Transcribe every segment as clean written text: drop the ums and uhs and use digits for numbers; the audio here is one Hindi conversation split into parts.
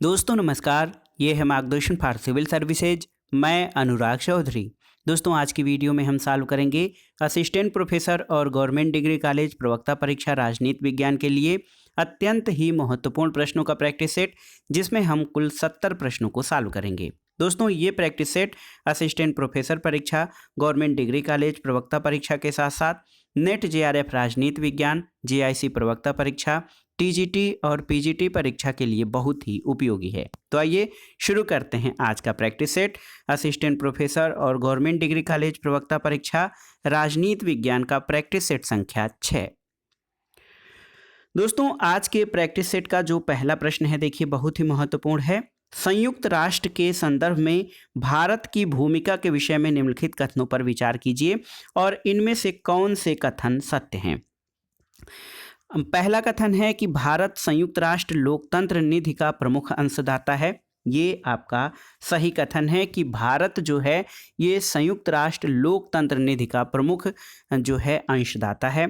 दोस्तों नमस्कार, ये है मार्गदर्शन फॉर सिविल सर्विसेज। मैं अनुराग चौधरी। दोस्तों आज की वीडियो में हम सॉल्व करेंगे असिस्टेंट प्रोफेसर और गवर्नमेंट डिग्री कॉलेज प्रवक्ता परीक्षा राजनीति विज्ञान के लिए अत्यंत ही महत्वपूर्ण प्रश्नों का प्रैक्टिस सेट, जिसमें हम कुल 70 प्रश्नों को सॉल्व करेंगे। दोस्तों ये प्रैक्टिस सेट असिस्टेंट प्रोफेसर परीक्षा, गवर्नमेंट डिग्री कॉलेज प्रवक्ता परीक्षा के साथ साथ नेट जेआरएफ राजनीति विज्ञान, जेआईसी प्रवक्ता परीक्षा, टीजीटी और पीजीटी परीक्षा के लिए बहुत ही उपयोगी है। तो आइए शुरू करते हैं आज का प्रैक्टिस सेट असिस्टेंट प्रोफेसर और गवर्नमेंट डिग्री कॉलेज प्रवक्ता परीक्षा राजनीति विज्ञान का प्रैक्टिस सेट संख्या 6। दोस्तों आज के प्रैक्टिस सेट का जो पहला प्रश्न है, देखिए बहुत ही महत्वपूर्ण है। संयुक्त राष्ट्र के संदर्भ में भारत की भूमिका के विषय में निम्नलिखित कथनों पर विचार कीजिए और इनमें से कौन से कथन सत्य हैं। पहला कथन है कि भारत संयुक्त राष्ट्र लोकतंत्र निधि का प्रमुख अंशदाता है। ये आपका सही कथन है कि भारत जो है ये संयुक्त राष्ट्र लोकतंत्र निधि का प्रमुख जो है अंशदाता है।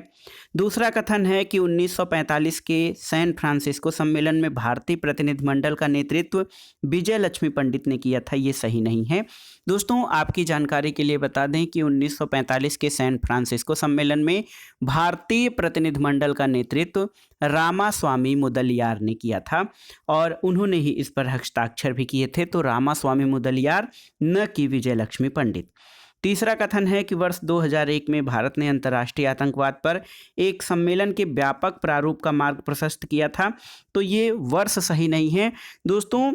दूसरा कथन है कि 1945 के सैन फ्रांसिस्को सम्मेलन में भारतीय प्रतिनिधिमंडल का नेतृत्व विजय लक्ष्मी पंडित ने किया था। ये सही नहीं है। दोस्तों आपकी जानकारी के लिए बता दें कि 1945 के सैन फ्रांसिस्को सम्मेलन में भारतीय प्रतिनिधिमंडल का नेतृत्व रामास्वामी मुदलियार ने किया था और उन्होंने ही इस पर हस्ताक्षर भी किए थे। तो रामास्वामी मुदलियार, न कि विजय लक्ष्मी पंडित। तीसरा कथन है कि वर्ष 2001 में भारत ने अंतर्राष्ट्रीय आतंकवाद पर एक सम्मेलन के व्यापक प्रारूप का मार्ग प्रशस्त किया था। तो ये वर्ष सही नहीं है। दोस्तों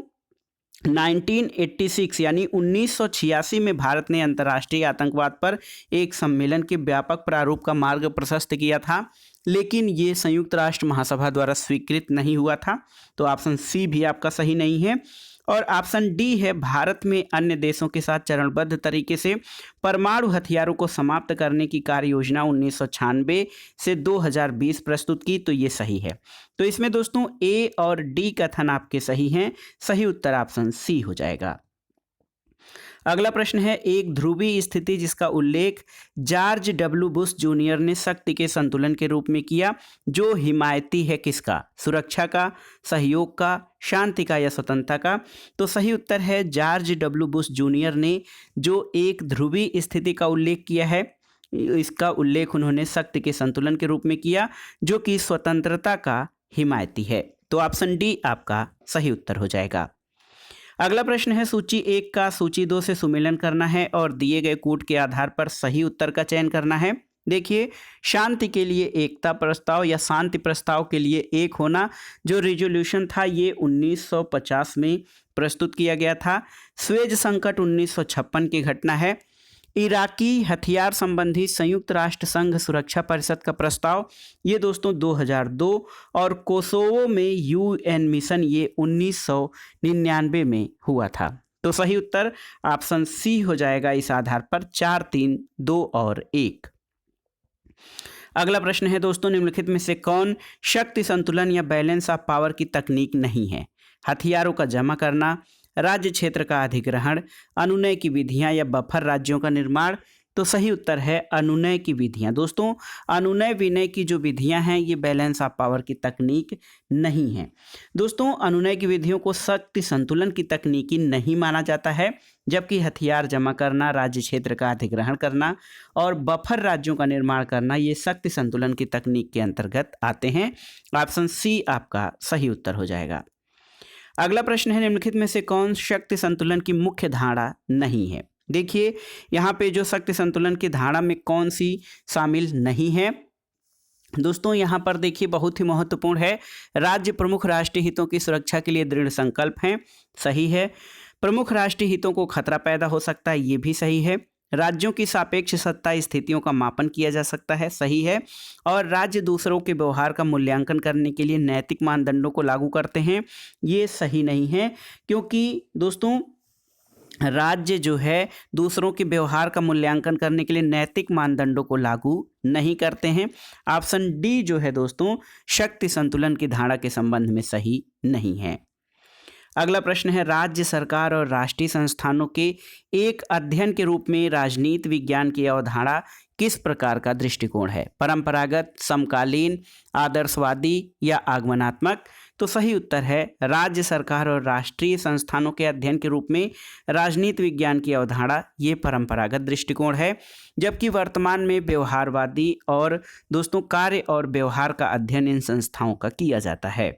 1986 यानी 1986 में भारत ने अंतर्राष्ट्रीय आतंकवाद पर एक सम्मेलन के व्यापक प्रारूप का मार्ग प्रशस्त किया था, लेकिन ये संयुक्त राष्ट्र महासभा द्वारा स्वीकृत नहीं हुआ था। तो ऑप्शन सी भी आपका सही नहीं है। और ऑप्शन डी है भारत में अन्य देशों के साथ चरणबद्ध तरीके से परमाणु हथियारों को समाप्त करने की कार्य योजना 1996 से 2020 प्रस्तुत की। तो ये सही है। तो इसमें दोस्तों ए और डी कथन आपके सही हैं। सही उत्तर ऑप्शन सी हो जाएगा। अगला प्रश्न है, एक ध्रुवीय स्थिति जिसका उल्लेख जॉर्ज डब्ल्यू बुश जूनियर ने शक्ति के संतुलन के रूप में किया, जो हिमायती है किसका? सुरक्षा का, सहयोग का, शांति का या स्वतंत्रता का? तो सही उत्तर है जॉर्ज डब्ल्यू बुश जूनियर ने जो एक ध्रुवीय स्थिति का उल्लेख किया है, इसका उल्लेख उन्होंने शक्ति के संतुलन के रूप में किया, जो कि स्वतंत्रता का हिमायती है। तो ऑप्शन डी आपका सही उत्तर हो जाएगा। अगला प्रश्न है, सूची 1 का सूची 2 से सुमेलन करना है और दिए गए कूट के आधार पर सही उत्तर का चयन करना है। देखिए शांति के लिए एकता प्रस्ताव या शांति प्रस्ताव के लिए एक होना जो रिजोल्यूशन था, ये 1950 में प्रस्तुत किया गया था। स्वेज संकट 1956 की घटना है। इराकी हथियार संबंधी संयुक्त राष्ट्र संघ सुरक्षा परिषद का प्रस्ताव, ये दोस्तों 2002 और कोसोवो में यूएन मिशन, ये 1999 में हुआ था। तो सही उत्तर ऑप्शन सी हो जाएगा इस आधार पर 4, 3, 2 और 1। अगला प्रश्न है दोस्तों, निम्नलिखित में से कौन शक्ति संतुलन या बैलेंस ऑफ पावर की तकनीक नहीं है? हथियारों का जमा करना, राज्य क्षेत्र का अधिग्रहण, अनुनय की विधियां या बफर राज्यों का निर्माण? तो सही उत्तर है अनुनय की विधियां। दोस्तों अनुनय विनय की जो विधियां हैं ये बैलेंस ऑफ पावर की तकनीक नहीं है। दोस्तों अनुनय की विधियों को शक्ति संतुलन की तकनीकी नहीं माना जाता है, जबकि हथियार जमा करना, राज्य क्षेत्र का अधिग्रहण करना और बफर राज्यों का निर्माण करना ये शक्ति संतुलन की तकनीक के अंतर्गत आते हैं। ऑप्शन सी आपका सही उत्तर हो जाएगा। अगला प्रश्न है, निम्नलिखित में से कौन शक्ति संतुलन की मुख्य धारणा नहीं है? देखिए यहाँ पे जो शक्ति संतुलन की धारणा में कौन सी शामिल नहीं है? दोस्तों यहाँ पर देखिए बहुत ही महत्वपूर्ण है, राज्य प्रमुख राष्ट्रीय हितों की सुरक्षा के लिए दृढ़ संकल्प हैं, सही है। प्रमुख राष्ट्रीय हितों को खतरा पैदा हो सकता है, ये भी सही है। राज्यों की सापेक्ष सत्ता स्थितियों का मापन किया जा सकता है, सही है। और राज्य दूसरों के व्यवहार का मूल्यांकन करने के लिए नैतिक मानदंडों को लागू करते हैं, ये सही नहीं है, क्योंकि दोस्तों राज्य जो है दूसरों के व्यवहार का मूल्यांकन करने के लिए नैतिक मानदंडों को लागू नहीं करते हैं। ऑप्शन डी जो है दोस्तों शक्ति संतुलन की धारणा के संबंध में सही नहीं है। अगला प्रश्न है, राज्य सरकार और राष्ट्रीय संस्थानों के एक अध्ययन के रूप में राजनीति विज्ञान की अवधारणा किस प्रकार का दृष्टिकोण है? परंपरागत, समकालीन, आदर्शवादी या आगमनात्मक? तो सही उत्तर है राज्य सरकार और राष्ट्रीय संस्थानों के अध्ययन के रूप में राजनीति विज्ञान की अवधारणा ये परंपरागत दृष्टिकोण है, जबकि वर्तमान में व्यवहारवादी और दोस्तों कार्य और व्यवहार का अध्ययन इन संस्थाओं का किया जाता है।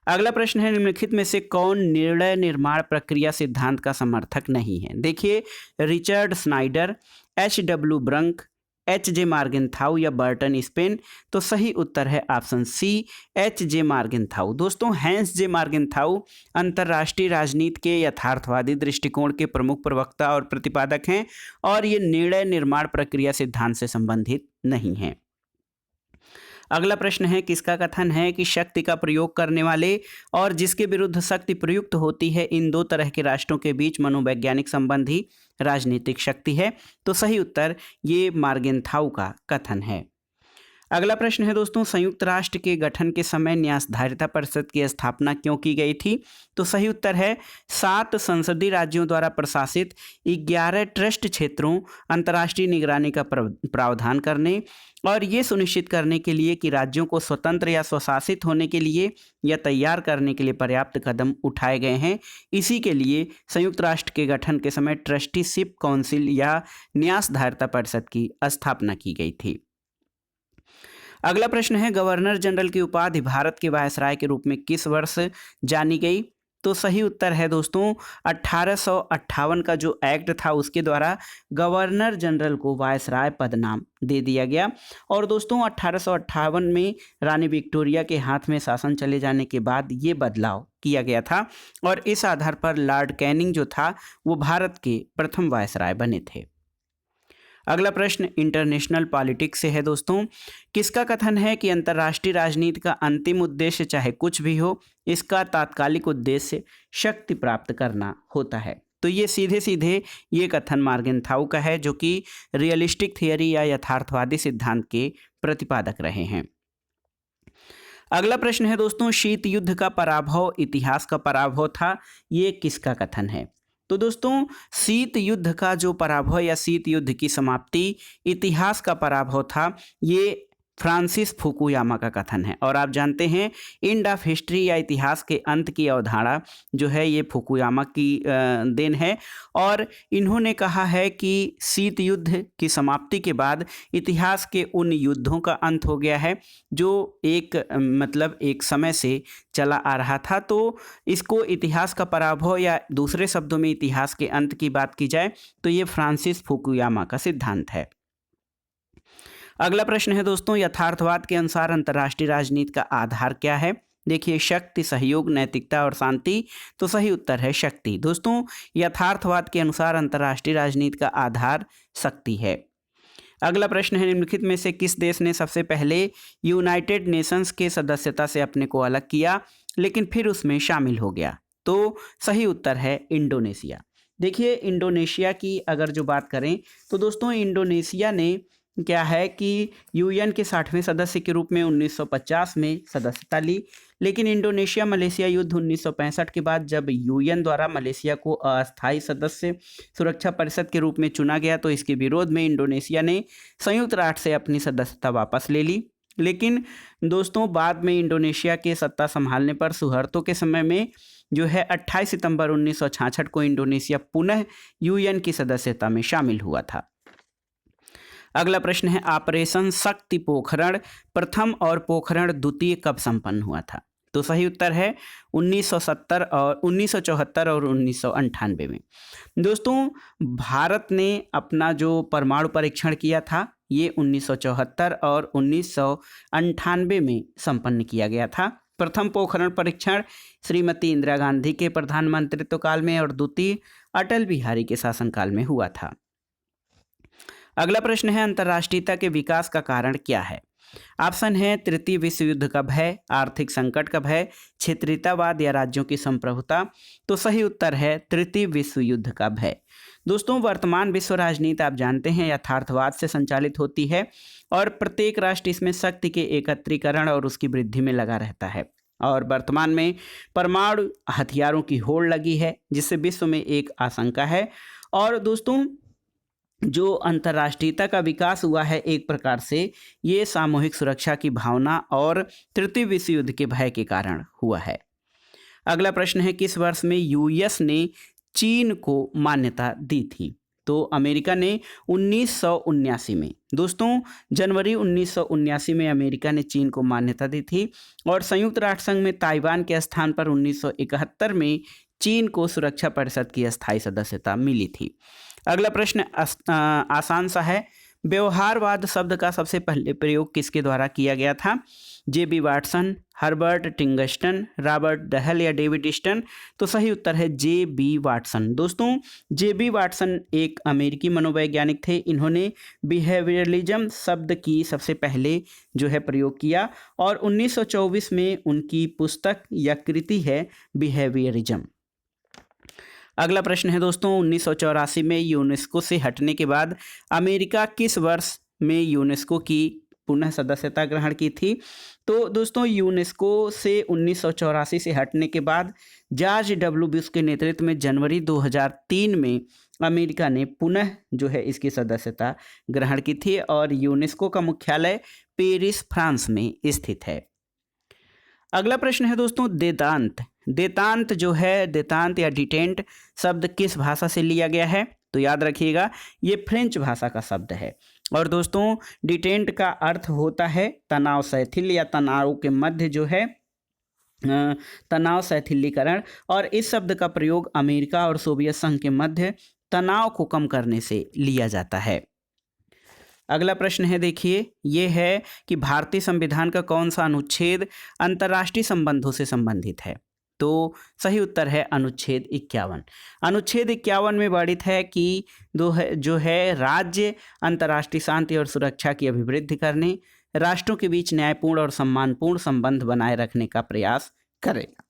अगला प्रश्न है, निम्नलिखित में से कौन निर्णय निर्माण प्रक्रिया सिद्धांत का समर्थक नहीं है? देखिए, रिचर्ड स्नाइडर, H.W. ब्रंक, H.J. मार्गेनथाउ या बर्टन स्पेन। तो सही उत्तर है ऑप्शन सी, H.J. मार्गेनथाउ। दोस्तों, हैंस जे मार्गेनथाउ अंतर्राष्ट्रीय राजनीति के यथार्थवादी दृष्टिकोण के प्रमुख प्रवक्ता और प्रतिपादक हैं और ये निर्णय निर्माण प्रक्रिया सिद्धांत से संबंधित नहीं हैं। अगला प्रश्न है, किसका कथन है कि शक्ति का प्रयोग करने वाले और जिसके विरुद्ध शक्ति प्रयुक्त होती है, इन दो तरह के राष्ट्रों के बीच मनोवैज्ञानिक संबंध ही राजनीतिक शक्ति है? तो सही उत्तर ये मार्गेनथाउ का कथन है। अगला प्रश्न है दोस्तों, संयुक्त राष्ट्र के गठन के समय न्यासधारिता परिषद की स्थापना क्यों की गई थी? तो सही उत्तर है 7 संसदीय राज्यों द्वारा प्रशासित 11 ट्रस्ट क्षेत्रों अंतर्राष्ट्रीय निगरानी का प्रावधान करने और ये सुनिश्चित करने के लिए कि राज्यों को स्वतंत्र या स्वशासित होने के लिए या तैयार करने के लिए पर्याप्त कदम उठाए गए हैं। इसी के लिए संयुक्त राष्ट्र के गठन के समय ट्रस्टीशिप काउंसिल या न्यासधारिता परिषद की स्थापना की गई थी। अगला प्रश्न है, गवर्नर जनरल की उपाधि भारत के वायसराय के रूप में किस वर्ष जानी गई? तो सही उत्तर है दोस्तों 1858 का जो एक्ट था उसके द्वारा गवर्नर जनरल को वायसराय पद नाम दे दिया गया। और दोस्तों 1858 में रानी विक्टोरिया के हाथ में शासन चले जाने के बाद ये बदलाव किया गया था और इस आधार पर लॉर्ड कैनिंग जो था वो भारत के प्रथम वायसराय बने थे। अगला प्रश्न इंटरनेशनल पॉलिटिक्स से है दोस्तों, किसका कथन है कि अंतर्राष्ट्रीय राजनीति का अंतिम उद्देश्य चाहे कुछ भी हो, इसका तात्कालिक उद्देश्य शक्ति प्राप्त करना होता है? तो ये सीधे सीधे ये कथन मार्गेनथाउ का है, जो कि रियलिस्टिक थियरी या यथार्थवादी सिद्धांत के प्रतिपादक रहे हैं। अगला प्रश्न है दोस्तों, शीत युद्ध का पराभव इतिहास का पराभव था, ये किसका कथन है? तो दोस्तों शीत युद्ध का जो पराभव या शीत युद्ध की समाप्ति इतिहास का पराभव था, ये फ्रांसिस फुकुयामा का कथन है। और आप जानते हैं एंड ऑफ हिस्ट्री या इतिहास के अंत की अवधारणा जो है ये फुकुयामा की देन है और इन्होंने कहा है कि शीत युद्ध की समाप्ति के बाद इतिहास के उन युद्धों का अंत हो गया है जो एक समय से चला आ रहा था। तो इसको इतिहास का पराभव या दूसरे शब्दों में इतिहास के अंत की बात की जाए तो ये फ्रांसिस फुकुयामा का सिद्धांत है। अगला प्रश्न है दोस्तों, यथार्थवाद के अनुसार अंतर्राष्ट्रीय राजनीति का आधार क्या है? देखिए, शक्ति, सहयोग, नैतिकता और शांति। तो सही उत्तर है शक्ति। दोस्तों यथार्थवाद के अनुसार अंतर्राष्ट्रीय राजनीति का आधार शक्ति है। अगला प्रश्न है, निम्नलिखित में से किस देश ने सबसे पहले यूनाइटेड नेशंस के सदस्यता से अपने को अलग किया लेकिन फिर उसमें शामिल हो गया? तो सही उत्तर है इंडोनेशिया। देखिए, इंडोनेशिया की अगर जो बात करें तो दोस्तों इंडोनेशिया ने क्या है कि यूएन के 60वें सदस्य के रूप में 1950 में सदस्यता ली, लेकिन इंडोनेशिया मलेशिया युद्ध 1965 के बाद जब यूएन द्वारा मलेशिया को अस्थायी सदस्य सुरक्षा परिषद के रूप में चुना गया तो इसके विरोध में इंडोनेशिया ने संयुक्त राष्ट्र से अपनी सदस्यता वापस ले ली। लेकिन दोस्तों बाद में इंडोनेशिया के सत्ता संभालने पर सुहर्तो के समय में जो है 28 सितंबर 1966 को इंडोनेशिया पुनः यूएन की सदस्यता में शामिल हुआ था। अगला प्रश्न है, ऑपरेशन शक्ति पोखरण प्रथम और पोखरण द्वितीय कब संपन्न हुआ था? तो सही उत्तर है 1974 और 1998 में। दोस्तों भारत ने अपना जो परमाणु परीक्षण किया था ये 1974 और 1998 में संपन्न किया गया था। प्रथम पोखरण परीक्षण श्रीमती इंदिरा गांधी के प्रधानमंत्रित्व काल में और द्वितीय अटल बिहारी के शासनकाल में हुआ था। अगला प्रश्न है, अंतर्राष्ट्रीयता के विकास का कारण क्या है? ऑप्शन है तृतीय विश्व युद्ध का भय, आर्थिक संकट का भय, क्षेत्रीयतावाद या राज्यों की संप्रभुता। तो सही उत्तर है तृतीय विश्व युद्ध का भय। दोस्तों वर्तमान विश्व राजनीति आप जानते हैं यथार्थवाद से संचालित होती है और प्रत्येक राष्ट्र इसमें शक्ति के एकत्रीकरण और उसकी वृद्धि में लगा रहता है और वर्तमान में परमाणु हथियारों की होड़ लगी है जिससे विश्व में एक आशंका है। और दोस्तों जो अंतर्राष्ट्रीयता का विकास हुआ है एक प्रकार से, ये सामूहिक सुरक्षा की भावना और तृतीय विश्व युद्ध के भय के कारण हुआ है। अगला प्रश्न है, किस वर्ष में यूएस ने चीन को मान्यता दी थी? तो अमेरिका ने 1979 में, दोस्तों जनवरी 1979 में अमेरिका ने चीन को मान्यता दी थी और संयुक्त राष्ट्र संघ में ताइवान के स्थान पर 1971 में चीन को सुरक्षा परिषद की अस्थायी सदस्यता मिली थी। अगला प्रश्न आसान सा है, व्यवहारवाद शब्द का सबसे पहले प्रयोग किसके द्वारा किया गया था? J B. Watson, Herbert Tingston, Robert Dahl या डेविड स्टन? तो सही उत्तर है जे.बी. वाटसन। दोस्तों जे.बी. वाटसन एक अमेरिकी मनोवैज्ञानिक थे। इन्होंने बिहेवियरलिज्म शब्द की सबसे पहले जो है प्रयोग किया और 1924 में उनकी पुस्तक या कृति है बिहेवियरिज्म। अगला प्रश्न है दोस्तों, 1984 में यूनेस्को से हटने के बाद अमेरिका किस वर्ष में यूनेस्को की पुनः सदस्यता ग्रहण की थी? तो दोस्तों यूनेस्को से 1984 से हटने के बाद जॉर्ज डब्ल्यू बुश के नेतृत्व में जनवरी 2003 में अमेरिका ने पुनः जो है इसकी सदस्यता ग्रहण की थी और यूनेस्को का मुख्यालय पेरिस, फ्रांस में स्थित है। अगला प्रश्न है दोस्तों, देतांत। देतांत जो है, देतांत या डिटेंट शब्द किस भाषा से लिया गया है? तो याद रखिएगा ये फ्रेंच भाषा का शब्द है और दोस्तों डिटेंट का अर्थ होता है तनाव शिथिल या तनाव के मध्य जो है तनाव शिथिलीकरण, और इस शब्द का प्रयोग अमेरिका और सोवियत संघ के मध्य तनाव को कम करने से लिया जाता है। अगला प्रश्न है, देखिए ये है कि भारतीय संविधान का कौन सा अनुच्छेद अंतर्राष्ट्रीय संबंधों से संबंधित है? तो सही उत्तर है अनुच्छेद 51। अनुच्छेद 51 में वर्णित है कि जो है राज्य अंतर्राष्ट्रीय शांति और सुरक्षा की अभिवृद्धि करने, राष्ट्रों के बीच न्यायपूर्ण और सम्मानपूर्ण संबंध बनाए रखने का प्रयास करेगा।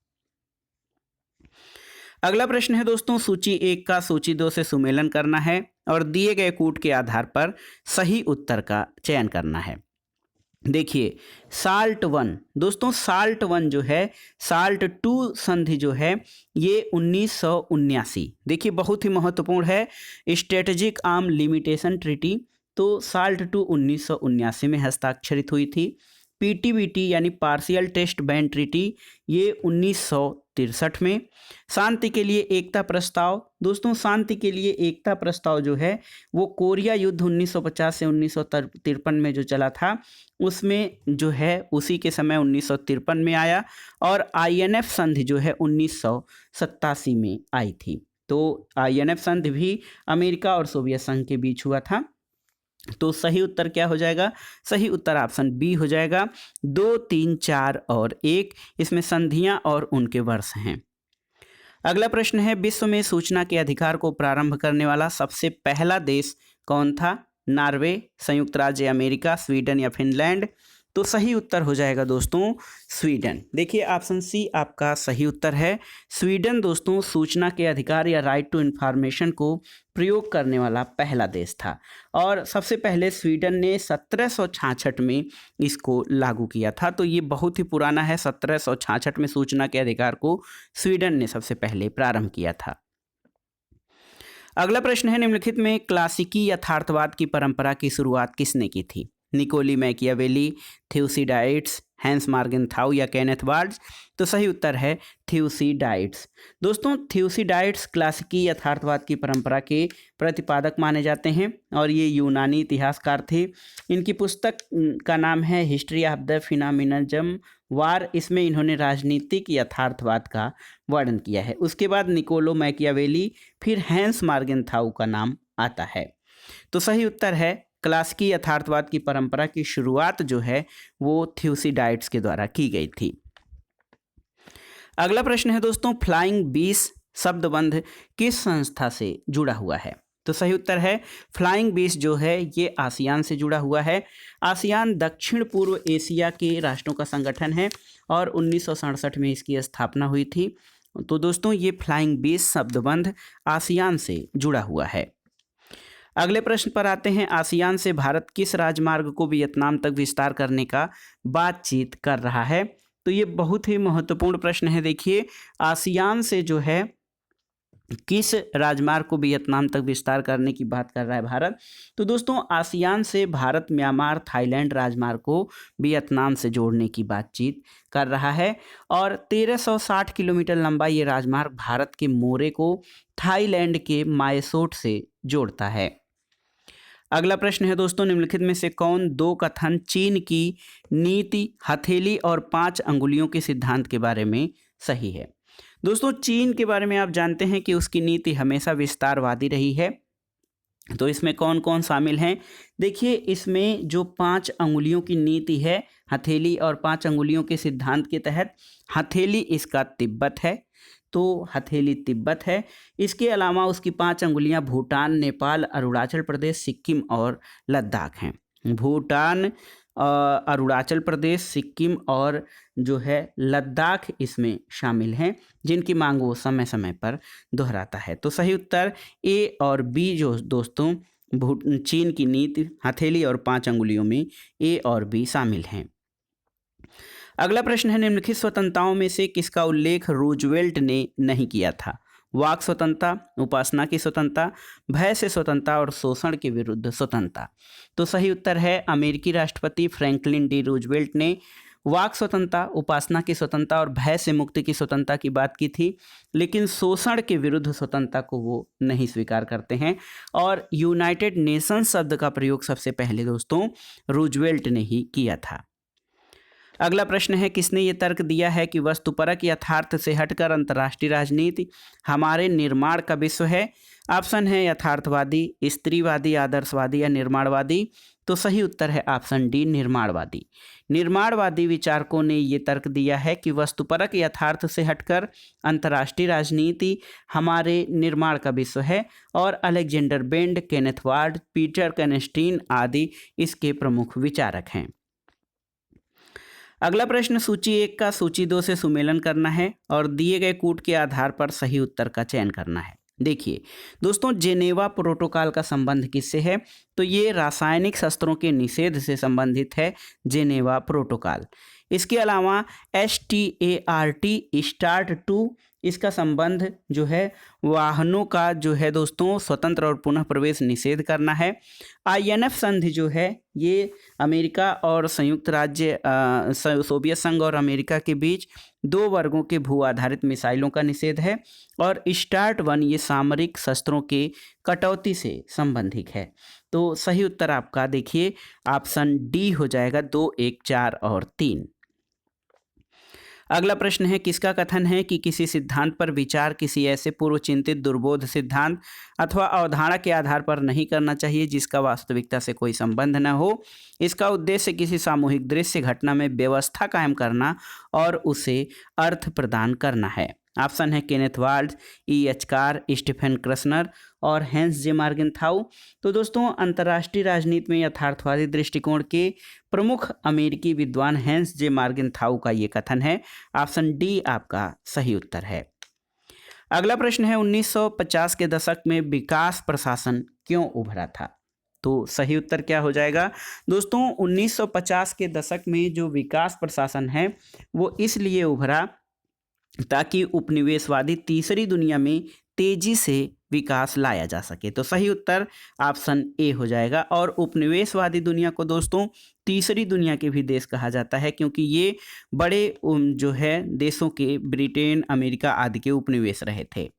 अगला प्रश्न है दोस्तों, सूची 1 का सूची 2 से सुमेलन करना है और दिए गए कूट के आधार पर सही उत्तर का चयन करना है। देखिए साल्ट 1, दोस्तों साल्ट 1 जो है, साल्ट 2 संधि जो है ये 1979, देखिए बहुत ही महत्वपूर्ण है, स्ट्रेटेजिक आर्म लिमिटेशन ट्रीटी। तो साल्ट 2 1979 में हस्ताक्षरित हुई थी। पीटीबीटी यानी पार्शियल टेस्ट बैन ट्रीटी ये 1963 में। शांति के लिए एकता प्रस्ताव, दोस्तों शांति के लिए एकता प्रस्ताव जो है वो कोरिया युद्ध 1950 से 1953 में जो चला था उसमें जो है उसी के समय 1953 में आया और आईएनएफ संधि जो है 1987 में आई थी। तो आईएनएफ संधि भी अमेरिका और सोवियत संघ के बीच हुआ था। तो सही उत्तर क्या हो जाएगा? सही उत्तर ऑप्शन बी हो जाएगा। 2, 3, 4 और 1 इसमें संधियां और उनके वर्ष हैं। अगला प्रश्न है, विश्व में सूचना के अधिकार को प्रारंभ करने वाला सबसे पहला देश कौन था? नॉर्वे, संयुक्त राज्य अमेरिका, स्वीडन या फिनलैंड? तो सही उत्तर हो जाएगा दोस्तों स्वीडन। देखिए ऑप्शन सी आपका सही उत्तर है। स्वीडन दोस्तों सूचना के अधिकार या राइट टू इंफॉर्मेशन को प्रयोग करने वाला पहला देश था और सबसे पहले स्वीडन ने 1766 में इसको लागू किया था। तो ये बहुत ही पुराना है, 1766 में सूचना के अधिकार को स्वीडन ने सबसे पहले प्रारंभ किया था। अगला प्रश्न है, निम्नलिखित में क्लासिकी यथार्थवाद की परंपरा की शुरुआत किसने की थी? निकोली मैकियावेली, थ्यूसिडाइड्स, हैंस मार्गेनथाउ या केनेथ बार्ड्स? तो सही उत्तर है थ्यूसिडाइड्स। दोस्तों थ्यूसिडाइड्स क्लासिकी यथार्थवाद की परंपरा के प्रतिपादक माने जाते हैं और ये यूनानी इतिहासकार थे। इनकी पुस्तक का नाम है हिस्ट्री ऑफ द फिनोमिनलिज्म वार। इसमें इन्होंने राजनीतिक यथार्थवाद का वर्णन किया है। उसके बाद निकोलो मैकियावेली, फिर हैंस मार्गेनथाउ का नाम आता है। तो सही उत्तर है क्लासिकी यथार्थवाद की परंपरा की शुरुआत जो है वो थ्यूसिडाइड्स के द्वारा की गई थी। अगला प्रश्न है दोस्तों, फ्लाइंग बीस शब्दबंध किस संस्था से जुड़ा हुआ है? तो सही उत्तर है फ्लाइंग बीस जो है ये आसियान से जुड़ा हुआ है। आसियान दक्षिण पूर्व एशिया के राष्ट्रों का संगठन है और 1967 में इसकी स्थापना हुई थी। तो दोस्तों ये फ्लाइंग बीस शब्दबंध आसियान से जुड़ा हुआ है। अगले प्रश्न पर आते हैं, आसियान से भारत किस राजमार्ग को वियतनाम तक विस्तार करने का बातचीत कर रहा है? तो ये बहुत ही महत्वपूर्ण प्रश्न है। देखिए आसियान से जो है किस राजमार्ग को वियतनाम तक विस्तार करने की बात कर रहा है भारत? तो दोस्तों आसियान से भारत म्यांमार थाईलैंड राजमार्ग को वियतनाम से जोड़ने की बातचीत कर रहा है और 1360 किलोमीटर लंबा ये राजमार्ग भारत के मोरे को थाईलैंड के मायसोट से जोड़ता है। अगला प्रश्न है दोस्तों, निम्नलिखित में से कौन दो कथन चीन की नीति हथेली और 5 अंगुलियों के सिद्धांत के बारे में सही है? दोस्तों चीन के बारे में आप जानते हैं कि उसकी नीति हमेशा विस्तारवादी रही है। तो इसमें कौन कौन शामिल हैं? देखिए इसमें जो 5 अंगुलियों की नीति है, हथेली और 5 अंगुलियों के सिद्धांत के तहत हथेली इसका तिब्बत है, तो हथेली तिब्बत है। इसके अलावा उसकी 5 अंगुलियां भूटान, नेपाल, अरुणाचल प्रदेश, सिक्किम और लद्दाख हैं। भूटान, अरुणाचल प्रदेश, सिक्किम और जो है लद्दाख इसमें शामिल हैं, जिनकी मांग वो समय समय पर दोहराता है। तो सही उत्तर ए और बी जो दोस्तों चीन की नीति हथेली और 5 अंगुलियों में ए और बी शामिल हैं। अगला प्रश्न है, निम्नलिखित स्वतंत्रताओं में से किसका उल्लेख रूजवेल्ट ने नहीं किया था? वाक स्वतंत्रता, उपासना की स्वतंत्रता, भय से स्वतंत्रता और शोषण के विरुद्ध स्वतंत्रता। तो सही उत्तर है अमेरिकी राष्ट्रपति फ्रैंकलिन डी रूजवेल्ट ने वाक स्वतंत्रता, उपासना की स्वतंत्रता और भय से मुक्ति की स्वतंत्रता की बात की थी, लेकिन शोषण के विरुद्ध स्वतंत्रता को वो नहीं स्वीकार करते हैं। और यूनाइटेड नेशंस शब्द का प्रयोग सबसे पहले दोस्तों रूजवेल्ट ने ही किया था। अगला प्रश्न है, किसने ये तर्क दिया है कि वस्तुपरक यथार्थ से हटकर अंतर्राष्ट्रीय राजनीति हमारे निर्माण का विषय है? ऑप्शन है यथार्थवादी, स्त्रीवादी, आदर्शवादी या निर्माणवादी। तो सही उत्तर है ऑप्शन डी, निर्माणवादी। निर्माणवादी विचारकों ने ये तर्क दिया है कि वस्तुपरक यथार्थ से हटकर अंतर्राष्ट्रीय राजनीति हमारे निर्माण का विषय है और Alexander Wendt, Kenneth Waltz, Peter Katzenstein आदि इसके प्रमुख विचारक हैं। अगला प्रश्न, सूची 1 का सूची 2 से सुमेलन करना है और दिए गए कूट के आधार पर सही उत्तर का चयन करना है। देखिए दोस्तों, जेनेवा प्रोटोकॉल का संबंध किससे है? तो ये रासायनिक शस्त्रों के निषेध से संबंधित है जेनेवा प्रोटोकॉल। इसके अलावा START स्टार्ट टू, इसका संबंध जो है वाहनों का जो है दोस्तों स्वतंत्र और पुनः प्रवेश निषेध करना है। INF संधि जो है ये अमेरिका और संयुक्त राज्य सोवियत संघ और अमेरिका के बीच 2 वर्गों के भू आधारित मिसाइलों का निषेध है। और स्टार्ट 1 ये सामरिक शस्त्रों के कटौती से संबंधित है। तो सही उत्तर आपका देखिए ऑप्शन डी हो जाएगा, 2, 1, 4 और 3। अगला प्रश्न है, किसका कथन है कि किसी सिद्धांत पर विचार किसी ऐसे पूर्व चिंतित दुर्बोध सिद्धांत अथवा अवधारणा के आधार पर नहीं करना चाहिए जिसका वास्तविकता से कोई संबंध न हो? इसका उद्देश्य किसी सामूहिक दृश्य घटना में व्यवस्था कायम करना और उसे अर्थ प्रदान करना है। ऑप्शन है Kenneth Waltz, EH Carr, Stephen Krasner और हैंस जे मार्गेनथाउ। तो दोस्तों अंतर्राष्ट्रीय राजनीति में यथार्थवादी दृष्टिकोण के प्रमुख अमेरिकी विद्वान हैंस जे मार्गेनथाउ का ये कथन है। ऑप्शन डी आपका सही उत्तर है। अगला प्रश्न है, 1950 के दशक में विकास प्रशासन क्यों उभरा था? तो सही उत्तर क्या हो जाएगा दोस्तों? 1950 के दशक में जो विकास प्रशासन है वो इसलिए उभरा ताकि उपनिवेशवादी तीसरी दुनिया में तेजी से विकास लाया जा सके। तो सही उत्तर ऑप्शन ए हो जाएगा। और उपनिवेशवादी दुनिया को दोस्तों तीसरी दुनिया के भी देश कहा जाता है क्योंकि ये बड़े जो है देशों के ब्रिटेन, अमेरिका आदि के उपनिवेश रहे थे।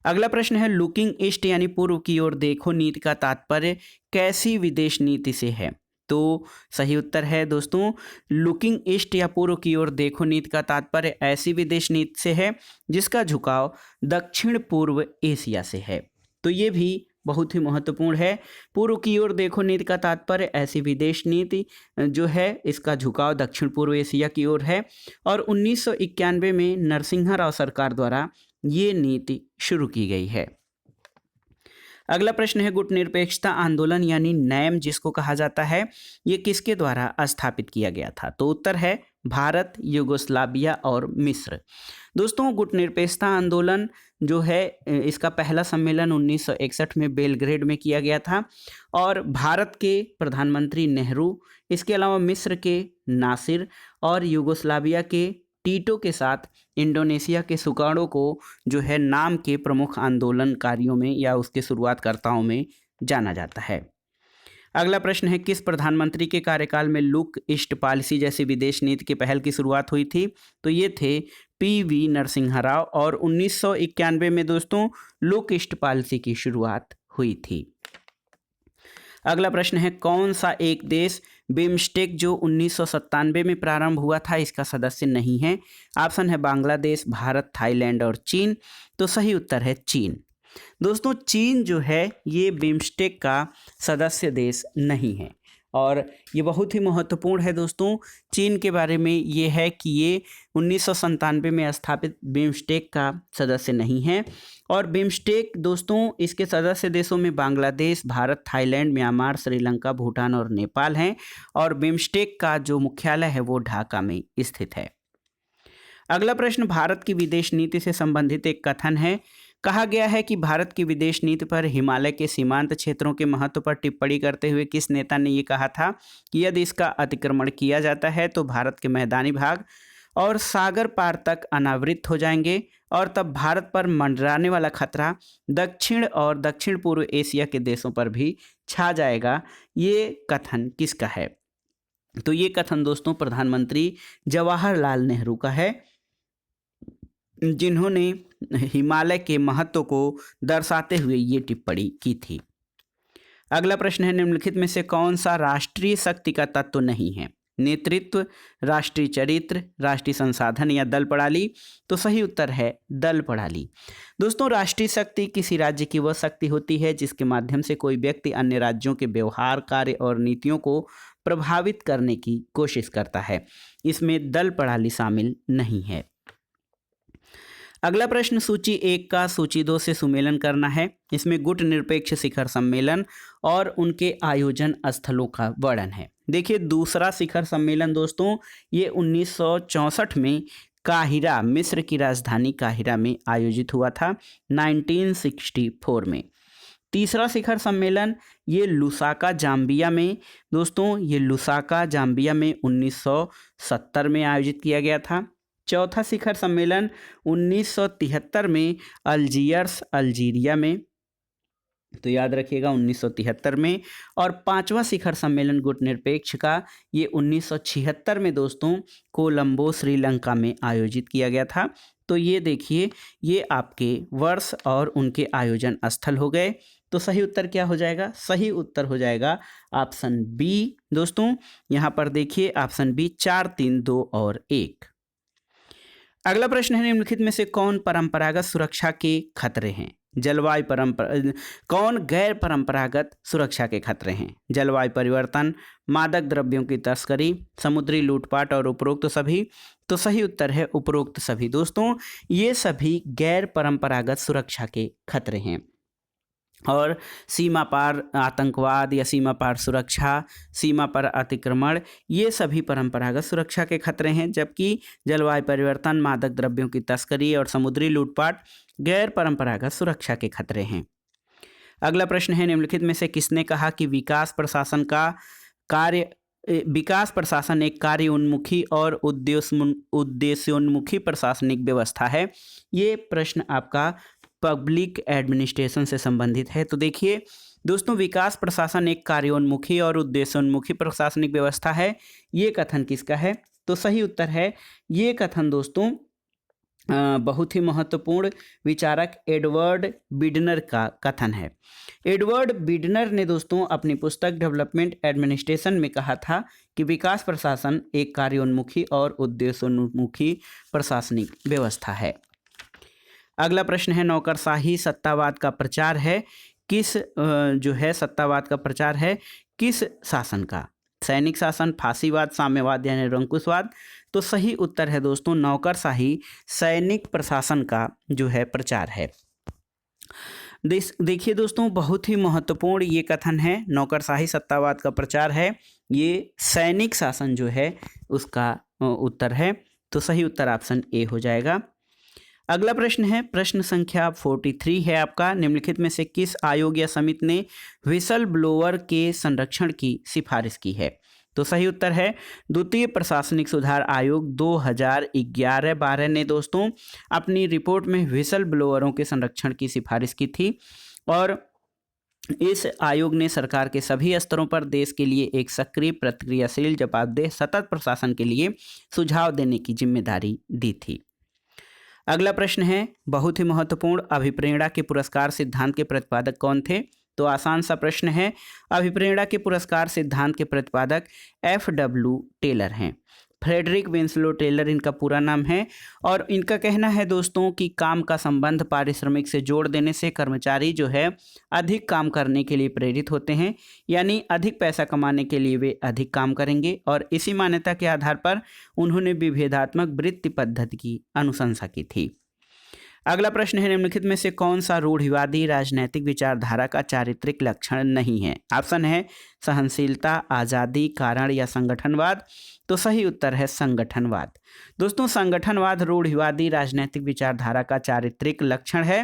अगला प्रश्न है, लुकिंग ईस्ट यानी पूर्व की ओर देखो नीति का तात्पर्य कैसी विदेश नीति से है? तो सही उत्तर है दोस्तों, लुकिंग ईस्ट या पूर्व की ओर देखो नीति का तात्पर्य ऐसी विदेश नीति से है जिसका झुकाव दक्षिण पूर्व एशिया से है। तो ये भी बहुत ही महत्वपूर्ण है। पूर्व की ओर देखो नीति का तात्पर्य ऐसी विदेश नीति जो है इसका झुकाव दक्षिण पूर्व एशिया की ओर है। और 1991 में नरसिम्हा राव सरकार द्वारा ये नीति शुरू की गई है। अगला प्रश्न है, गुटनिरपेक्षता आंदोलन यानी नैम जिसको कहा जाता है ये किसके द्वारा स्थापित किया गया था? तो उत्तर है भारत, यूगोस्लाविया और मिस्र। दोस्तों गुटनिरपेक्षता आंदोलन जो है इसका पहला सम्मेलन 1961 में बेलग्रेड में किया गया था और भारत के प्रधानमंत्री नेहरू, इसके अलावा मिस्र के नासिर और यूगोस्लाविया के टीटो के साथ इंडोनेशिया के सुकार्नो को जो है नाम के प्रमुख आंदोलनकारियों में या उसके शुरुआतकर्ताओं में जाना जाता है। अगला प्रश्न है, किस प्रधानमंत्री के कार्यकाल में लुक ईस्ट पॉलिसी जैसी विदेश नीति की पहल की शुरुआत हुई थी? तो ये थे पी.वी. नरसिम्हा राव और 1991 में दोस्तों लुक ईस्ट पॉलिसी की शुरुआत हुई थी। अगला प्रश्न है, कौन सा एक देश बिम्स्टेक जो 1997 में प्रारंभ हुआ था इसका सदस्य नहीं है? ऑप्शन है बांग्लादेश, भारत, थाईलैंड और चीन। तो सही उत्तर है चीन। दोस्तों चीन जो है ये बिम्स्टेक का सदस्य देश नहीं है और ये बहुत ही महत्वपूर्ण है दोस्तों। चीन के बारे में ये है कि ये 1997 में स्थापित बिम्स्टेक का सदस्य नहीं है और बिम्स्टेक दोस्तों इसके सदस्य देशों में बांग्लादेश, भारत, थाईलैंड, म्यांमार, श्रीलंका, भूटान और नेपाल हैं और बिम्स्टेक का जो मुख्यालय है वो ढाका में स्थित है। अगला प्रश्न भारत की विदेश नीति से संबंधित एक कथन है। कहा गया है कि भारत की विदेश नीति पर हिमालय के सीमांत क्षेत्रों के महत्व पर टिप्पणी करते हुए किस नेता ने ये कहा था कि यदि इसका अतिक्रमण किया जाता है तो भारत के मैदानी भाग और सागर पार तक अनावृत हो जाएंगे और तब भारत पर मंडराने वाला खतरा दक्षिण और दक्षिण पूर्व एशिया के देशों पर भी छा जाएगा। ये कथन किसका है? तो ये कथन दोस्तों प्रधानमंत्री जवाहरलाल नेहरू का है, जिन्होंने हिमालय के महत्व को दर्शाते हुए ये टिप्पणी की थी। अगला प्रश्न है, निम्नलिखित में से कौन सा राष्ट्रीय शक्ति का तत्व नहीं है? नेतृत्व, राष्ट्रीय चरित्र, राष्ट्रीय संसाधन या दल प्रणाली? तो सही उत्तर है दल प्रणाली। दोस्तों राष्ट्रीय शक्ति किसी राज्य की वह शक्ति होती है जिसके माध्यम से कोई व्यक्ति अन्य राज्यों के व्यवहार, कार्य और नीतियों को प्रभावित करने की कोशिश करता है। इसमें दल प्रणाली शामिल नहीं है। अगला प्रश्न, सूची 1 का सूची 2 से सुमेलन करना है। इसमें गुट निरपेक्ष शिखर सम्मेलन और उनके आयोजन स्थलों का वर्णन है। देखिए दूसरा शिखर सम्मेलन दोस्तों ये 1964 में काहिरा, मिस्र की राजधानी काहिरा में आयोजित हुआ था 1964 में। तीसरा शिखर सम्मेलन ये लुसाका जाम्बिया में दोस्तों, ये लुसाका जाम्बिया में 1970 में आयोजित किया गया था। चौथा शिखर सम्मेलन 1973 में अल्जीयर्स, अल्जीरिया में, तो याद रखिएगा 1973 में। और पांचवा शिखर सम्मेलन गुट निरपेक्ष का ये 1976 में दोस्तों कोलंबो, श्रीलंका में आयोजित किया गया था। तो ये देखिए ये आपके वर्ष और उनके आयोजन स्थल हो गए। तो सही उत्तर क्या हो जाएगा? सही उत्तर हो जाएगा ऑप्शन बी दोस्तों। यहाँ पर देखिए ऑप्शन बी 4, 3, 2 और 1। अगला प्रश्न है, निम्नलिखित में से कौन परंपरागत सुरक्षा के खतरे हैं? जलवायु कौन गैर परंपरागत सुरक्षा के खतरे हैं? जलवायु परिवर्तन, मादक द्रव्यों की तस्करी, समुद्री लूटपाट और उपरोक्त सभी? तो सही उत्तर है उपरोक्त सभी। दोस्तों ये सभी गैर परंपरागत सुरक्षा के खतरे हैं और सीमा पार आतंकवाद या सीमा पार सुरक्षा, सीमा पर अतिक्रमण, ये सभी परंपरागत सुरक्षा के खतरे हैं, जबकि जलवायु परिवर्तन, मादक द्रव्यों की तस्करी और समुद्री लूटपाट गैर परंपरागत सुरक्षा के खतरे हैं। अगला प्रश्न है, निम्नलिखित में से किसने कहा कि विकास प्रशासन एक कार्योन्मुखी और उद्देश्योन्मुखी प्रशासनिक व्यवस्था है? ये प्रश्न आपका पब्लिक एडमिनिस्ट्रेशन से संबंधित है। तो देखिए दोस्तों विकास प्रशासन एक कार्योन्मुखी और उद्देश्योन्मुखी प्रशासनिक व्यवस्था है। ये कथन किसका है? तो सही उत्तर है ये कथन दोस्तों बहुत ही महत्वपूर्ण विचारक एडवर्ड बिडनर का कथन है। एडवर्ड बिडनर ने दोस्तों अपनी पुस्तक डेवलपमेंट एडमिनिस्ट्रेशन में कहा था कि विकास प्रशासन एक कार्योन्मुखी और उद्देश्योन्मुखी प्रशासनिक व्यवस्था है। अगला प्रश्न है, नौकरशाही सत्तावाद का प्रचार है किस सत्तावाद का प्रचार है किस शासन का? सैनिक शासन, फांसीवाद, साम्यवाद या निरंकुशवाद? तो सही उत्तर है दोस्तों नौकरशाही सैनिक प्रशासन का जो है प्रचार है। देखिए दोस्तों बहुत ही महत्वपूर्ण ये कथन है, नौकरशाही सत्तावाद का प्रचार है, ये सैनिक शासन जो है उसका उत्तर है। तो सही उत्तर ऑप्शन ए हो जाएगा। अगला प्रश्न है, प्रश्न संख्या 43 है आपका। निम्नलिखित में से किस आयोग या समिति ने व्हिसल ब्लोअर के संरक्षण की सिफारिश की है? तो सही उत्तर है द्वितीय प्रशासनिक सुधार आयोग 2011-12 ने दोस्तों अपनी रिपोर्ट में व्हिसल ब्लोअरों के संरक्षण की सिफारिश की थी और इस आयोग ने सरकार के सभी स्तरों पर देश के लिए एक सक्रिय, प्रतिक्रियाशील, जवाबदेह, सतत प्रशासन के लिए सुझाव देने की जिम्मेदारी दी थी। अगला प्रश्न है बहुत ही महत्वपूर्ण, अभिप्रेरणा के पुरस्कार सिद्धांत के प्रतिपादक कौन थे? तो आसान सा प्रश्न है। अभिप्रेरणा के पुरस्कार सिद्धांत के प्रतिपादक FW टेलर हैं। फ्रेडरिक विंसलो टेलर इनका पूरा नाम है और इनका कहना है दोस्तों कि काम का संबंध पारिश्रमिक से जोड़ देने से कर्मचारी जो है अधिक काम करने के लिए प्रेरित होते हैं, यानी अधिक पैसा कमाने के लिए वे अधिक काम करेंगे और इसी मान्यता के आधार पर उन्होंने विभेदात्मक वृत्ति पद्धति की अनुशंसा की थी। अगला प्रश्न है निम्नलिखित में से कौन सा रूढ़िवादी राजनैतिक विचारधारा का चारित्रिक लक्षण नहीं है? ऑप्शन है सहनशीलता, आज़ादी, कारण या संगठनवाद। तो सही उत्तर है संगठनवाद। दोस्तों संगठनवाद रूढ़िवादी राजनैतिक विचारधारा का चारित्रिक लक्षण है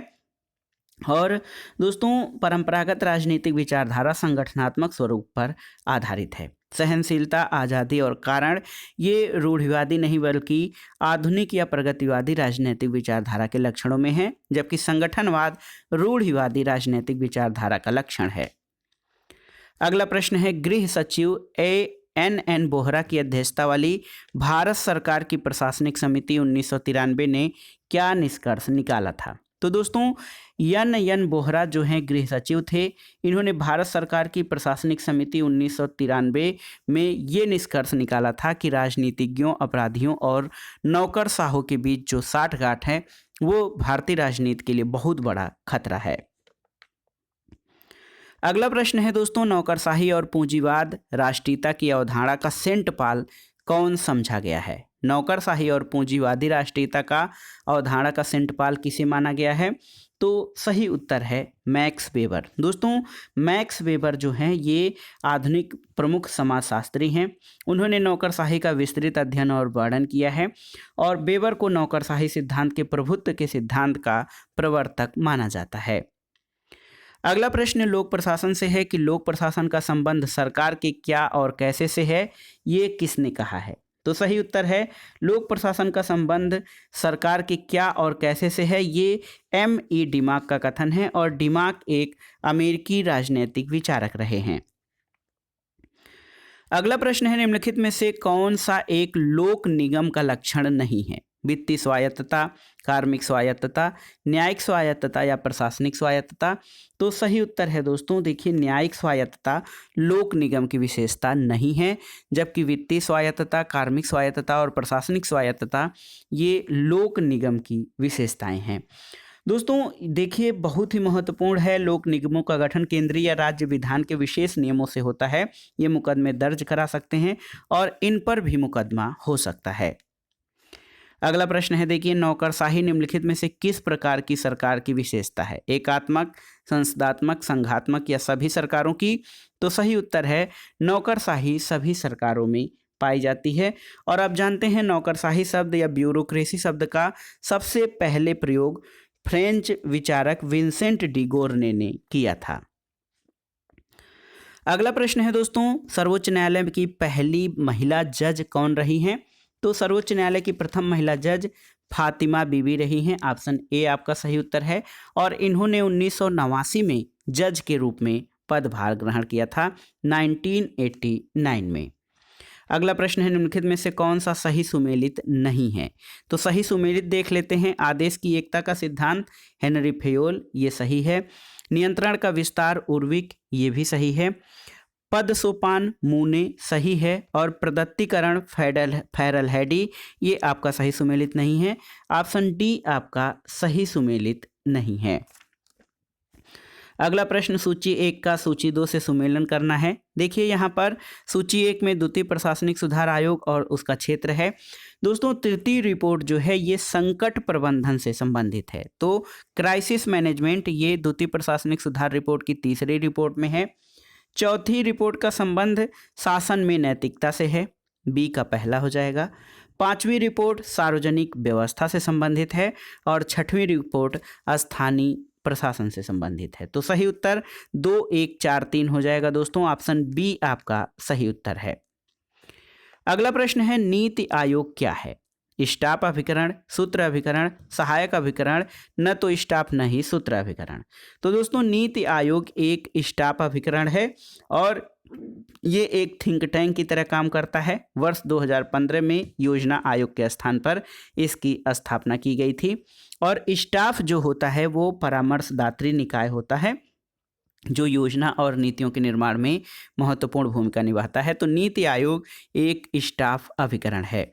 और दोस्तों परंपरागत राजनीतिक विचारधारा संगठनात्मक स्वरूप पर आधारित है। सहनशीलता, आज़ादी और कारण ये रूढ़िवादी नहीं बल्कि आधुनिक या प्रगतिवादी राजनीतिक विचारधारा के लक्षणों में है, जबकि संगठनवाद रूढ़िवादी राजनीतिक विचारधारा का लक्षण है। अगला प्रश्न है गृह सचिव NN बोहरा की अध्यक्षता वाली भारत सरकार की प्रशासनिक समिति 1993 ने क्या निष्कर्ष निकाला था? तो दोस्तों NN बोहरा जो हैं गृह सचिव थे, इन्होंने भारत सरकार की प्रशासनिक समिति 1993 में ये निष्कर्ष निकाला था कि राजनीतिज्ञों, अपराधियों और नौकरशाहों के बीच जो साठगांठ है वो भारतीय राजनीति के लिए बहुत बड़ा खतरा है। अगला प्रश्न है दोस्तों नौकरशाही और पूंजीवाद राष्ट्रीयता की अवधारणा का सेंट पॉल कौन समझा गया है? नौकरशाही और पूंजीवादी राष्ट्रीयता का अवधारणा का सेंट पॉल किसे माना गया है? तो सही उत्तर है मैक्स वेबर। दोस्तों मैक्स वेबर जो हैं ये आधुनिक प्रमुख समाजशास्त्री हैं। उन्होंने नौकरशाही का विस्तृत अध्ययन और वर्णन किया है और वेबर को नौकरशाही सिद्धांत के प्रभुत्व के सिद्धांत का प्रवर्तक माना जाता है। अगला प्रश्न लोक प्रशासन से है कि लोक प्रशासन का संबंध सरकार के क्या और कैसे से है, ये किसने कहा है? तो सही उत्तर है लोक प्रशासन का संबंध सरकार के क्या और कैसे से है, ये M.E. डिमाक का कथन है और डिमाक एक अमेरिकी राजनीतिक विचारक रहे हैं। अगला प्रश्न है निम्नलिखित में से कौन सा एक लोक निगम का लक्षण नहीं है? वित्तीय स्वायत्तता, कार्मिक स्वायत्तता, न्यायिक स्वायत्तता या प्रशासनिक स्वायत्तता। तो सही उत्तर है दोस्तों देखिए न्यायिक स्वायत्तता लोक निगम की विशेषता नहीं है, जबकि वित्तीय स्वायत्तता, कार्मिक स्वायत्तता और प्रशासनिक स्वायत्तता ये लोक निगम की विशेषताएं हैं। दोस्तों देखिए बहुत ही महत्वपूर्ण है, लोक निगमों का गठन केंद्रीय या राज्य विधान के विशेष नियमों से होता है। ये मुकदमे दर्ज करा सकते हैं और इन पर भी मुकदमा हो सकता है। अगला प्रश्न है देखिए नौकरशाही निम्नलिखित में से किस प्रकार की सरकार की विशेषता है? एकात्मक, संसदात्मक, संघात्मक या सभी सरकारों की? तो सही उत्तर है नौकरशाही सभी सरकारों में पाई जाती है। और आप जानते हैं नौकरशाही शब्द या ब्यूरोक्रेसी शब्द का सबसे पहले प्रयोग फ्रेंच विचारक विंसेंट डी गोर्ने ने किया था। अगला प्रश्न है दोस्तों सर्वोच्च न्यायालय की पहली महिला जज कौन रही हैं? तो सर्वोच्च न्यायालय की प्रथम महिला जज फातिमा बीबी रही हैं। ऑप्शन ए आपका सही उत्तर है और इन्होंने 1989 में जज के रूप में पदभार ग्रहण किया था 1989 में। अगला प्रश्न है निम्नलिखित में से कौन सा सही सुमेलित नहीं है? तो सही सुमेलित देख लेते हैं। आदेश की एकता का सिद्धांत हेनरी फेयोल, ये सही है। नियंत्रण का विस्तार उर्विक, ये भी सही है। पद सोपान मूने सही है और प्रदत्तीकरण फेरलहैडी ये आपका सही सुमेलित नहीं है। ऑप्शन डी आपका सही सुमेलित नहीं है। अगला प्रश्न सूची 1 का सूची 2 से सुमेलन करना है। देखिए यहाँ पर सूची 1 में द्वितीय प्रशासनिक सुधार आयोग और उसका क्षेत्र है। दोस्तों तृतीय रिपोर्ट जो है ये संकट प्रबंधन से संबंधित है, तो क्राइसिस मैनेजमेंट ये द्वितीय प्रशासनिक सुधार रिपोर्ट की तीसरी रिपोर्ट में है। चौथी रिपोर्ट का संबंध शासन में नैतिकता से है, बी का पहला हो जाएगा। पांचवी रिपोर्ट सार्वजनिक व्यवस्था से संबंधित है और छठवीं रिपोर्ट स्थानीय प्रशासन से संबंधित है। तो सही उत्तर 2, 1, 4, 3 हो जाएगा दोस्तों। ऑप्शन बी आपका सही उत्तर है। अगला प्रश्न है नीति आयोग क्या है? स्टाफ अभिकरण, सूत्र अभिकरण, सहायक अभिकरण, न तो स्टाफ न ही सूत्र अभिकरण। तो दोस्तों नीति आयोग एक स्टाफ अभिकरण है और ये एक थिंक टैंक की तरह काम करता है। वर्ष 2015 में योजना आयोग के स्थान पर इसकी स्थापना की गई थी और स्टाफ जो होता है वो परामर्शदात्री निकाय होता है जो योजना और नीतियों के निर्माण में महत्वपूर्ण भूमिका निभाता है। तो नीति आयोग एक स्टाफ अभिकरण है।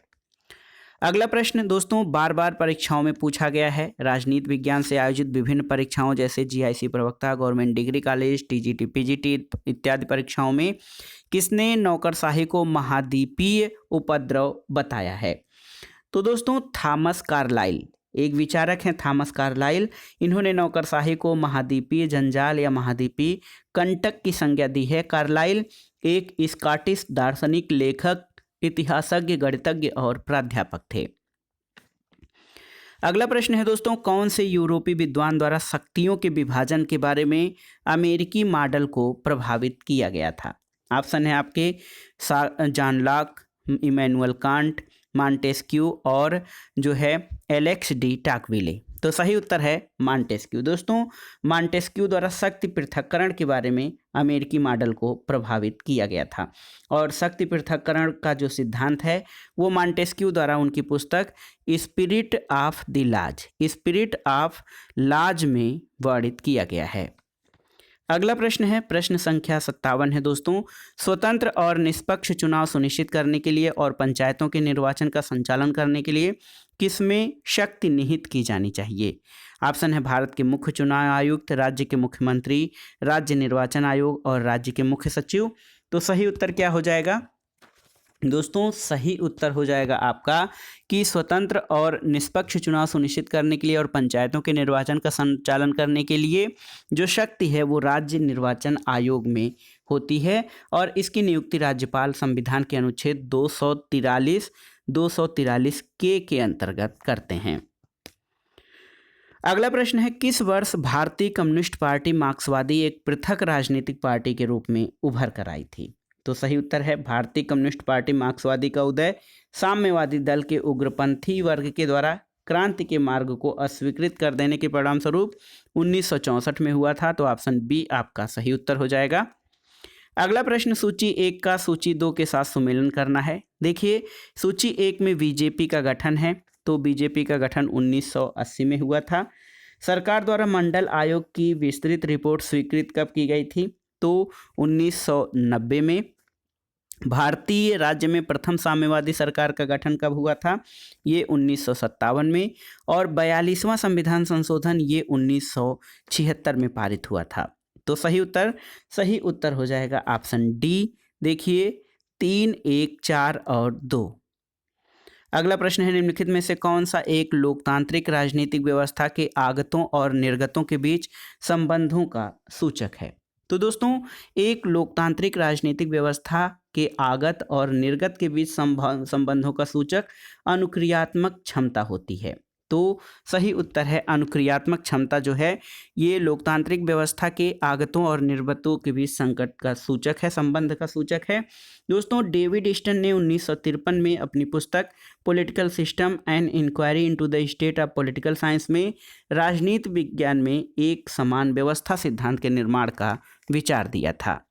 अगला प्रश्न दोस्तों बार बार परीक्षाओं में पूछा गया है। राजनीति विज्ञान से आयोजित विभिन्न परीक्षाओं जैसे जीआईसी प्रवक्ता, government degree college, TGT, PGT इत्यादि परीक्षाओं में किसने नौकरशाही को महाद्वीपीय उपद्रव बताया है? तो दोस्तों थॉमस कार्लाइल, एक विचारक हैं थॉमस कार्लाइल। इन्होंने नौकरशाही को महाद्वीपीय जंजाल या महाद्वीपीय कंटक की संज्ञा दी है। कार्लाइल एक स्कॉटिश दार्शनिक, लेखक, इतिहासज्ञ, गणितज्ञ और प्राध्यापक थे। अगला प्रश्न है दोस्तों कौन से यूरोपीय विद्वान द्वारा शक्तियों के विभाजन के बारे में अमेरिकी मॉडल को प्रभावित किया गया था? ऑप्शन है आपके John Locke, Immanuel Kant, Montesquieu और जो है एलेक्स डी टॉकविले। तो सही उत्तर है मॉन्टेस्क्यू। दोस्तों मॉन्टेस्क्यू द्वारा शक्ति पृथक्करण के बारे में अमेरिकी मॉडल को प्रभावित किया गया था और शक्ति पृथक्करण का जो सिद्धांत है वो मॉन्टेस्क्यू द्वारा उनकी पुस्तक स्पिरिट ऑफ लॉज में वर्णित किया गया है। अगला प्रश्न है प्रश्न संख्या 57 है दोस्तों स्वतंत्र और निष्पक्ष चुनाव सुनिश्चित करने के लिए और पंचायतों के निर्वाचन का संचालन करने के लिए किसमें शक्ति निहित की जानी चाहिए? ऑप्शन है भारत के मुख्य चुनाव आयुक्त, राज्य के मुख्यमंत्री, राज्य निर्वाचन आयोग और राज्य के मुख्य सचिव। तो सही उत्तर क्या हो जाएगा दोस्तों? सही उत्तर हो जाएगा आपका कि स्वतंत्र और निष्पक्ष चुनाव सुनिश्चित करने के लिए और पंचायतों के निर्वाचन का संचालन करने के लिए जो शक्ति है वो राज्य निर्वाचन आयोग में होती है और इसकी नियुक्ति राज्यपाल संविधान के अनुच्छेद 243 के अंतर्गत करते हैं। अगला प्रश्न है किस वर्ष भारतीय कम्युनिस्ट पार्टी मार्क्सवादी एक पृथक राजनीतिक पार्टी के रूप में उभर कर आई थी? तो सही उत्तर है भारतीय कम्युनिस्ट पार्टी मार्क्सवादी का उदय साम्यवादी दल के उग्रपंथी वर्ग के द्वारा क्रांति के मार्ग को अस्वीकृत कर देने के परिणाम स्वरूप 1964 में हुआ था। तो ऑप्शन बी आपका सही उत्तर हो जाएगा। अगला प्रश्न सूची 1 का सूची 2 के साथ सुमेलन करना है। देखिए सूची 1 में बीजेपी का गठन है तो बीजेपी का गठन 1980 में हुआ था। सरकार द्वारा मंडल आयोग की विस्तृत रिपोर्ट स्वीकृत कब की गई थी? तो 1990 में। भारतीय राज्य में प्रथम साम्यवादी सरकार का गठन कब हुआ था? ये 1957 में। और 42वां संविधान संशोधन ये 1976 में पारित हुआ था। तो सही उत्तर हो जाएगा ऑप्शन डी। देखिए 3, 1, 4 और 2। अगला प्रश्न है निम्नलिखित में से कौन सा एक लोकतांत्रिक राजनीतिक व्यवस्था के आगतों और निर्गतों के बीच संबंधों का सूचक है? तो दोस्तों एक लोकतांत्रिक राजनीतिक व्यवस्था के आगत और निर्गत के बीच संबंधों का सूचक अनुक्रियात्मक क्षमता होती है। तो सही उत्तर है अनुक्रियात्मक क्षमता जो है ये लोकतांत्रिक व्यवस्था के आगतों और निर्गतों के बीच संकट का सूचक है, संबंध का सूचक है। दोस्तों डेविड ईस्टन ने 1953 में अपनी पुस्तक political system and inquiry into the state of political science में राजनीति विज्ञान में एक समान व्यवस्था सिद्धांत के निर्माण का विचार दिया था।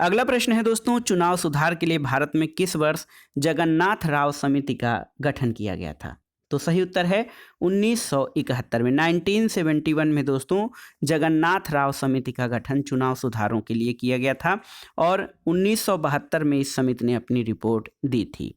अगला प्रश्न है दोस्तों चुनाव सुधार के लिए भारत में किस वर्ष जगन्नाथ राव समिति का गठन किया गया था? तो सही उत्तर है 1971 में। 1971 में दोस्तों जगन्नाथ राव समिति का गठन चुनाव सुधारों के लिए किया गया था और 1972 में इस समिति ने अपनी रिपोर्ट दी थी।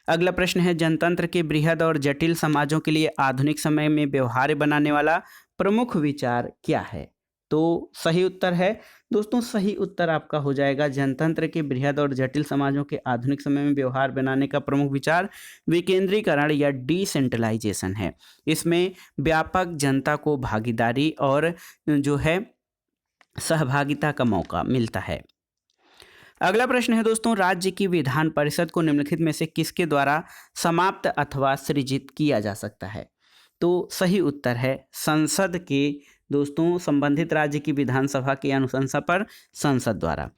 अगला प्रश्न है जनतंत्र के बृहद और जटिल समाजों के लिए आधुनिक समय में व्यवहार्य बनाने वाला प्रमुख विचार क्या है? तो सही उत्तर है दोस्तों सही उत्तर आपका हो जाएगा जनतंत्र के बृहद और जटिल समाजों के आधुनिक समय में व्यवहार बनाने का प्रमुख विचार विकेंद्रीकरण या डिसेंट्रलाइजेशन है। इसमें व्यापक जनता को भागीदारी और जो है सहभागिता का मौका मिलता है। अगला प्रश्न है दोस्तों राज्य की विधान परिषद को निम्नलिखित में से किसके द्वारा समाप्त अथवा सृजित किया जा सकता है? तो सही उत्तर है संसद के दोस्तों संबंधित राज्य की विधानसभा की अनुशंसा पर संसद द्वारा।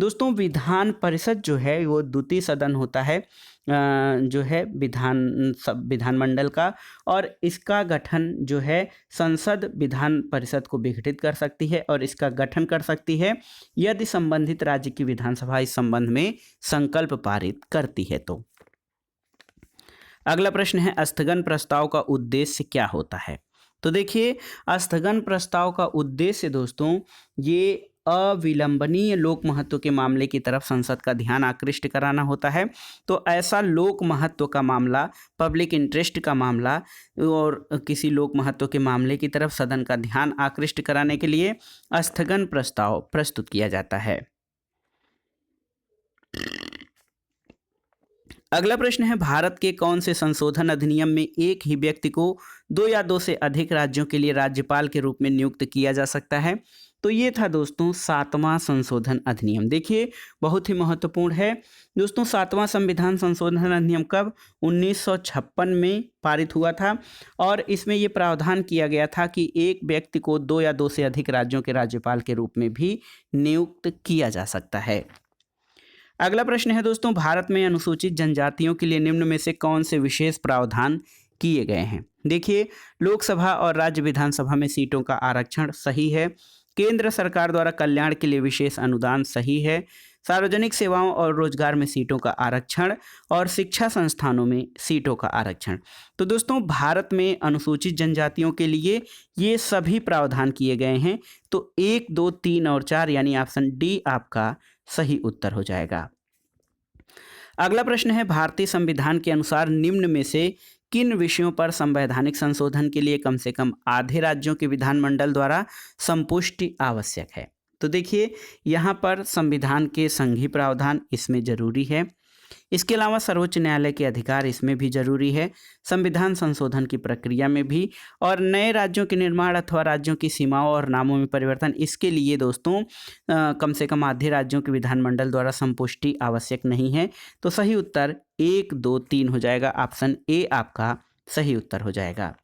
दोस्तों विधान परिषद जो है वो द्वितीय सदन होता है जो है विधानमंडल का, और इसका गठन जो है संसद विधान परिषद को विघटित कर सकती है और इसका गठन कर सकती है यदि संबंधित राज्य की विधानसभा इस संबंध में संकल्प पारित करती है तो। अगला प्रश्न है स्थगन प्रस्ताव का उद्देश्य क्या होता है। तो देखिए स्थगन प्रस्ताव का उद्देश्य दोस्तों ये अविलंबनीय लोक महत्व के मामले की तरफ संसद का ध्यान आकृष्ट कराना होता है। तो ऐसा लोक महत्व का मामला, पब्लिक इंटरेस्ट का मामला और किसी लोक महत्व के मामले की तरफ सदन का ध्यान आकृष्ट कराने के लिए स्थगन प्रस्ताव प्रस्तुत किया जाता है। अगला प्रश्न है भारत के कौन से संशोधन अधिनियम में एक ही व्यक्ति को 2 या 2 से अधिक राज्यों के लिए राज्यपाल के रूप में नियुक्त किया जा सकता है। तो ये था दोस्तों 7वां संशोधन अधिनियम। देखिए बहुत ही महत्वपूर्ण है दोस्तों। 7वां संविधान संशोधन अधिनियम कब 1956 में पारित हुआ था और इसमें ये प्रावधान किया गया था कि एक व्यक्ति को 2 या 2 से अधिक राज्यों के राज्यपाल के रूप में भी नियुक्त किया जा सकता है। अगला प्रश्न है दोस्तों भारत में अनुसूचित जनजातियों के लिए निम्न में से कौन से विशेष प्रावधान किए गए हैं। देखिए लोकसभा और राज्य विधानसभा में सीटों का आरक्षण सही है, केंद्र सरकार द्वारा कल्याण के लिए विशेष अनुदान सही है, सार्वजनिक सेवाओं और रोजगार में सीटों का आरक्षण और शिक्षा संस्थानों में सीटों का आरक्षण। तो दोस्तों भारत में अनुसूचित जनजातियों के लिए ये सभी प्रावधान किए गए हैं। तो 1, 2, 3 और 4 यानी ऑप्शन डी आपका सही उत्तर हो जाएगा। अगला प्रश्न है भारतीय संविधान के अनुसार निम्न में से किन विषयों पर संवैधानिक संशोधन के लिए कम से कम आधे राज्यों के विधानमंडल द्वारा संपुष्टि आवश्यक है। तो देखिए यहाँ पर संविधान के संघीय प्रावधान इसमें जरूरी है, इसके अलावा सर्वोच्च न्यायालय के अधिकार इसमें भी जरूरी है, संविधान संशोधन की प्रक्रिया में भी, और नए राज्यों के निर्माण अथवा राज्यों की सीमाओं और नामों में परिवर्तन, इसके लिए दोस्तों कम से कम आधे राज्यों के विधानमंडल द्वारा संपुष्टि आवश्यक नहीं है। तो सही उत्तर 1, 2, 3 हो जाएगा, ऑप्शन ए आपका सही उत्तर हो जाएगा।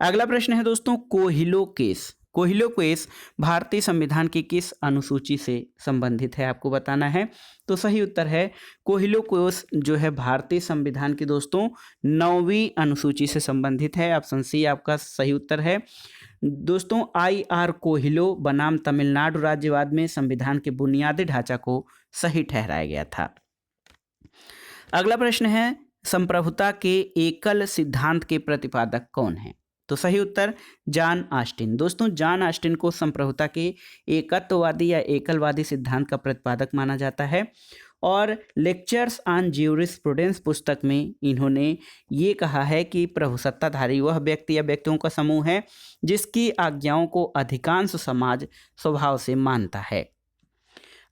अगला प्रश्न है दोस्तों कोहिलो केस। कोहिलो केस भारतीय संविधान की किस अनुसूची से संबंधित है आपको बताना है। तो सही उत्तर है कोहिलो केस जो है भारतीय संविधान की दोस्तों 9वीं अनुसूची से संबंधित है, ऑप्शन सी आपका सही उत्तर है। दोस्तों IR कोहिलो बनाम तमिलनाडु राज्यवाद में संविधान के बुनियादी ढांचा को सही ठहराया गया था। अगला प्रश्न है संप्रभुता के एकल सिद्धांत के प्रतिपादक कौन है। तो सही उत्तर जॉन ऑस्टिन। दोस्तों जॉन ऑस्टिन को संप्रभुता के एकत्ववादी या एकलवादी सिद्धांत का प्रतिपादक माना जाता है और लेक्चर्स ऑन ज्यूरिस्प्रूडेंस पुस्तक में इन्होंने ये कहा है कि प्रभुसत्ताधारी वह व्यक्ति या व्यक्तियों का समूह है जिसकी आज्ञाओं को अधिकांश समाज स्वभाव से मानता है।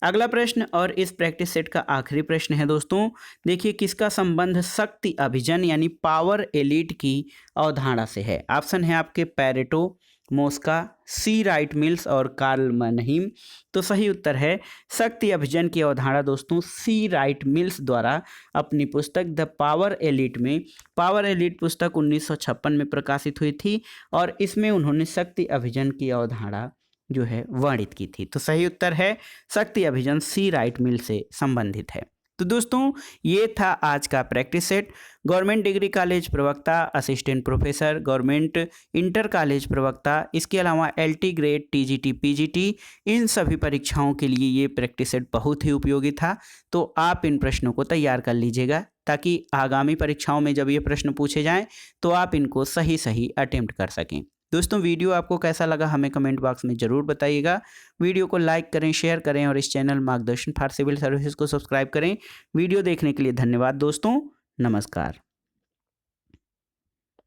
अगला प्रश्न और इस प्रैक्टिस सेट का आखिरी प्रश्न है दोस्तों। देखिए किसका संबंध शक्ति अभिजन यानी पावर एलीट की अवधारणा से है। ऑप्शन है आपके पैरेटो, मोस्का, सी राइट मिल्स और कार्ल मनहीम। तो सही उत्तर है शक्ति अभिजन की अवधारणा दोस्तों सी राइट मिल्स द्वारा अपनी पुस्तक द पावर एलीट में, पावर एलीट पुस्तक 1956 में प्रकाशित हुई थी और इसमें उन्होंने शक्ति अभिजन की अवधारणा जो है वर्णित की थी। तो सही उत्तर है शक्ति अभिजन सी राइट मिल से संबंधित है। तो दोस्तों ये था आज का practice set. Government degree college प्रवक्ता, assistant professor, government inter college प्रवक्ता, इसके अलावा LT ग्रेड, TGT, PGT, इन सभी परीक्षाओं के लिए ये प्रैक्टिस सेट बहुत ही उपयोगी था। तो आप इन प्रश्नों को तैयार कर लीजिएगा ताकि आगामी परीक्षाओं में जब ये प्रश्न पूछे जाएँ तो आप इनको सही अटेम्प्ट कर सकें। दोस्तों वीडियो आपको कैसा लगा हमें कमेंट बॉक्स में ज़रूर बताइएगा। वीडियो को लाइक करें, शेयर करें और इस चैनल मार्गदर्शन फॉर सिविल सर्विसेज को सब्सक्राइब करें। वीडियो देखने के लिए धन्यवाद दोस्तों, नमस्कार।